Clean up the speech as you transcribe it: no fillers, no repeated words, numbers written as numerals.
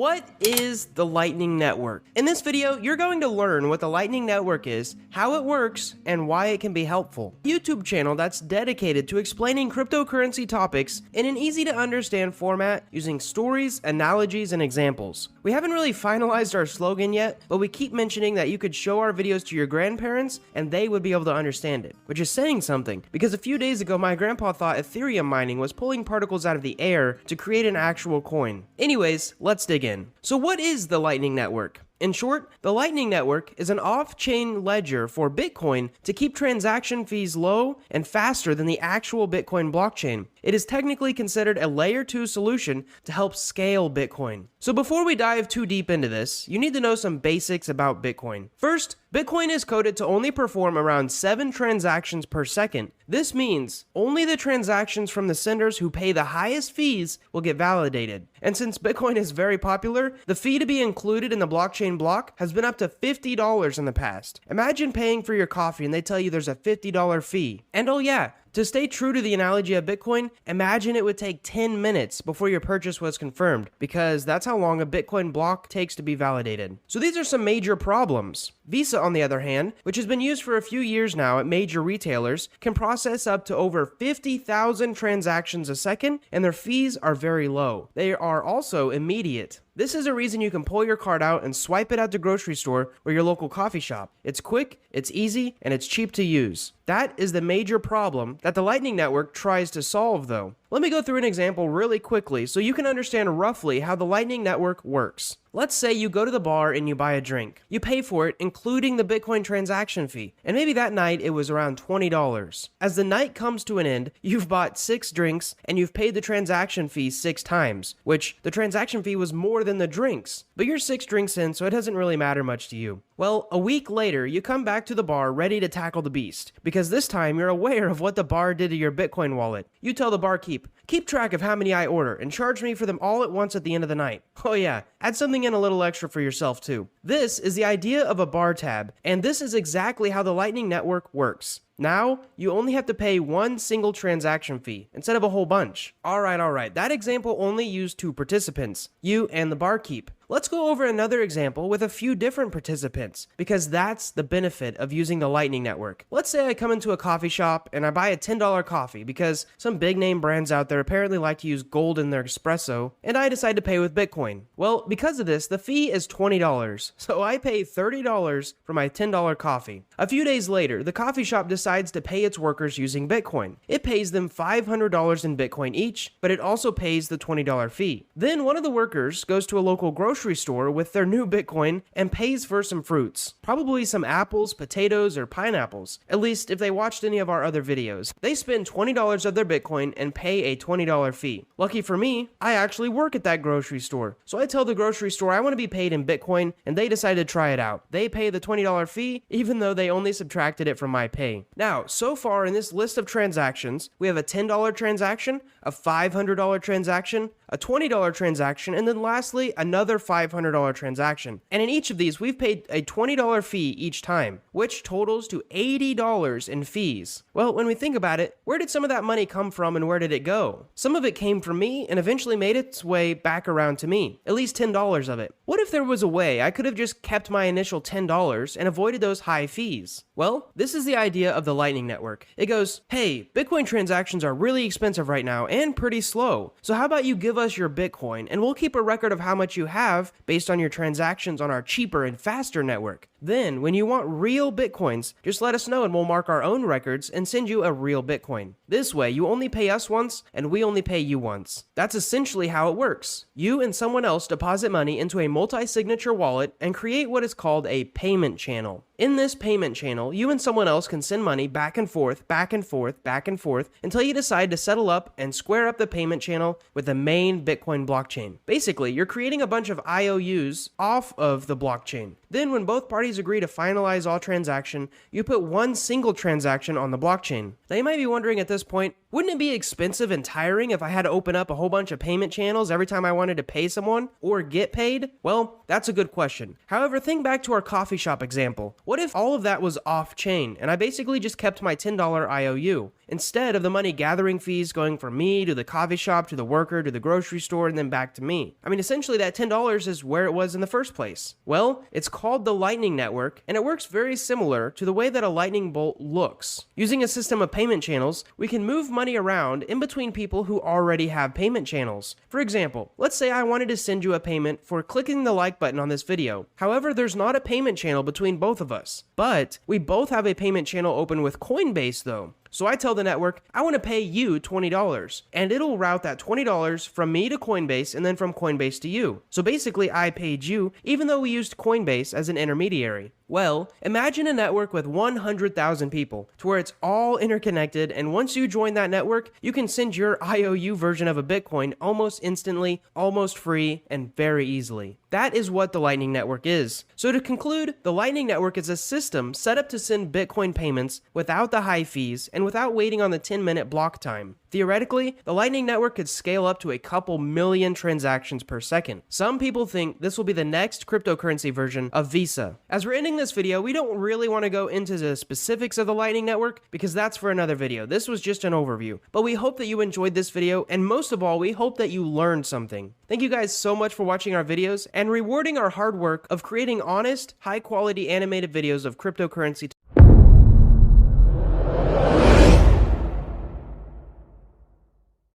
What is the Lightning Network? In this video, you're going to learn what the Lightning Network is, how it works, and why it can be helpful. A YouTube channel that's dedicated to explaining cryptocurrency topics in an easy to understand format using stories, analogies, and examples. We haven't really finalized our slogan yet, but we keep mentioning that you could show our videos to your grandparents and they would be able to understand it, which is saying something, because a few days ago my grandpa thought Ethereum mining was pulling particles out of the air to create an actual coin. Anyways, let's dig in. So what is the Lightning Network? In short, the Lightning Network is an off-chain ledger for Bitcoin to keep transaction fees low and faster than the actual Bitcoin blockchain. It is technically considered a layer 2 solution to help scale Bitcoin. So before we dive too deep into this, you need to know some basics about Bitcoin. First, Bitcoin is coded to only perform around 7 transactions per second. This means only the transactions from the senders who pay the highest fees will get validated. And since Bitcoin is very popular, the fee to be included in the blockchain block has been up to $50 in the past. Imagine paying for your coffee and they tell you there's a $50 fee. And oh yeah, to stay true to the analogy of Bitcoin, imagine it would take 10 minutes before your purchase was confirmed, because that's how long a Bitcoin block takes to be validated. So these are some major problems. Visa, on the other hand, which has been used for a few years now at major retailers, can process up to over 50,000 transactions a second, and their fees are very low. They are also immediate. This is a reason you can pull your card out and swipe it at the grocery store or your local coffee shop. It's quick, it's easy, and it's cheap to use. That is the major problem that the Lightning Network tries to solve, though. Let me go through an example really quickly so you can understand roughly how the Lightning Network works. Let's say you go to the bar and you buy a drink. You pay for it, including the Bitcoin transaction fee, and maybe that night it was around $20. As the night comes to an end, you've bought 6 drinks and you've paid the transaction fee 6 times, which the transaction fee was more than the drinks. But you're 6 drinks in, so it doesn't really matter much to you. Well, a week later, you come back to the bar ready to tackle the beast, because this time you're aware of what the bar did to your Bitcoin wallet. You tell the barkeep, keep track of how many I order and charge me for them all at once at the end of the night. Oh yeah, add something in a little extra for yourself too. This is the idea of a bar tab, and this is exactly how the Lightning Network works. Now, you only have to pay one single transaction fee instead of a whole bunch. Alright, that example only used 2 participants, you and the barkeep. Let's go over another example with a few different participants, because that's the benefit of using the Lightning Network. Let's say I come into a coffee shop and I buy a $10 coffee because some big name brands out there apparently like to use gold in their espresso, and I decide to pay with Bitcoin. Well, because of this, the fee is $20, so I pay $30 for my $10 coffee. A few days later, the coffee shop decides to pay its workers using Bitcoin. It pays them $500 in Bitcoin each, but it also pays the $20 fee. Then one of the workers goes to a local grocery store with their new Bitcoin and pays for some fruits. Probably some apples, potatoes, or pineapples. At least if they watched any of our other videos. They spend $20 of their Bitcoin and pay a $20 fee. Lucky for me, I actually work at that grocery store. So I tell the grocery store I want to be paid in Bitcoin, and they decide to try it out. They pay the $20 fee, even though they only subtracted it from my pay. Now, so far in this list of transactions, we have a $10 transaction, a $500 transaction, a $20 transaction, and then lastly, another $500 transaction. And in each of these, we've paid a $20 fee each time, which totals to $80 in fees. Well, when we think about it, where did some of that money come from and where did it go? Some of it came from me and eventually made its way back around to me, at least $10 of it. What if there was a way I could have just kept my initial $10 and avoided those high fees? Well, this is the idea of the Lightning Network. It goes, hey, Bitcoin transactions are really expensive right now and pretty slow. So how about you give us your Bitcoin and we'll keep a record of how much you have based on your transactions on our cheaper and faster network. Then, when you want real Bitcoins, just let us know and we'll mark our own records and send you a real Bitcoin. This way, you only pay us once and we only pay you once. That's essentially how it works. You and someone else deposit money into a multi-signature wallet and create what is called a payment channel. In this payment channel, you and someone else can send money back and forth, back and forth, back and forth, until you decide to settle up and square up the payment channel with the main Bitcoin blockchain. Basically, you're creating a bunch of IOUs off of the blockchain. Then when both parties agree to finalize all transaction, you put one single transaction on the blockchain. Now you might be wondering at this point, wouldn't it be expensive and tiring if I had to open up a whole bunch of payment channels every time I wanted to pay someone or get paid? Well, that's a good question. However, think back to our coffee shop example. What if all of that was off-chain and I basically just kept my $10 IOU instead of the money gathering fees going from me to the coffee shop to the worker to the grocery store and then back to me? I mean, essentially that $10 is where it was in the first place. Well, it's called the Lightning Network, and it works very similar to the way that a lightning bolt looks. Using a system of payment channels, we can move money around in between people who already have payment channels. For example, let's say I wanted to send you a payment for clicking the like button on this video. However, there's not a payment channel between both of us, but we both have a payment channel open with Coinbase though. So I tell the network, I want to pay you $20, and it'll route that $20 from me to Coinbase and then from Coinbase to you. So basically I paid you even though we used Coinbase as an intermediary. Well, imagine a network with 100,000 people to where it's all interconnected, and once you join that network, you can send your IOU version of a Bitcoin almost instantly, almost free, and very easily. That is what the Lightning Network is. So to conclude, the Lightning Network is a system set up to send Bitcoin payments without the high fees and without waiting on the 10-minute block time. Theoretically, the Lightning Network could scale up to a couple million transactions per second. Some people think this will be the next cryptocurrency version of Visa. As we're ending this video, we don't really want to go into the specifics of the Lightning Network because that's for another video. This was just an overview. But we hope that you enjoyed this video, and most of all, we hope that you learned something. Thank you guys so much for watching our videos and rewarding our hard work of creating honest, high-quality animated videos of cryptocurrency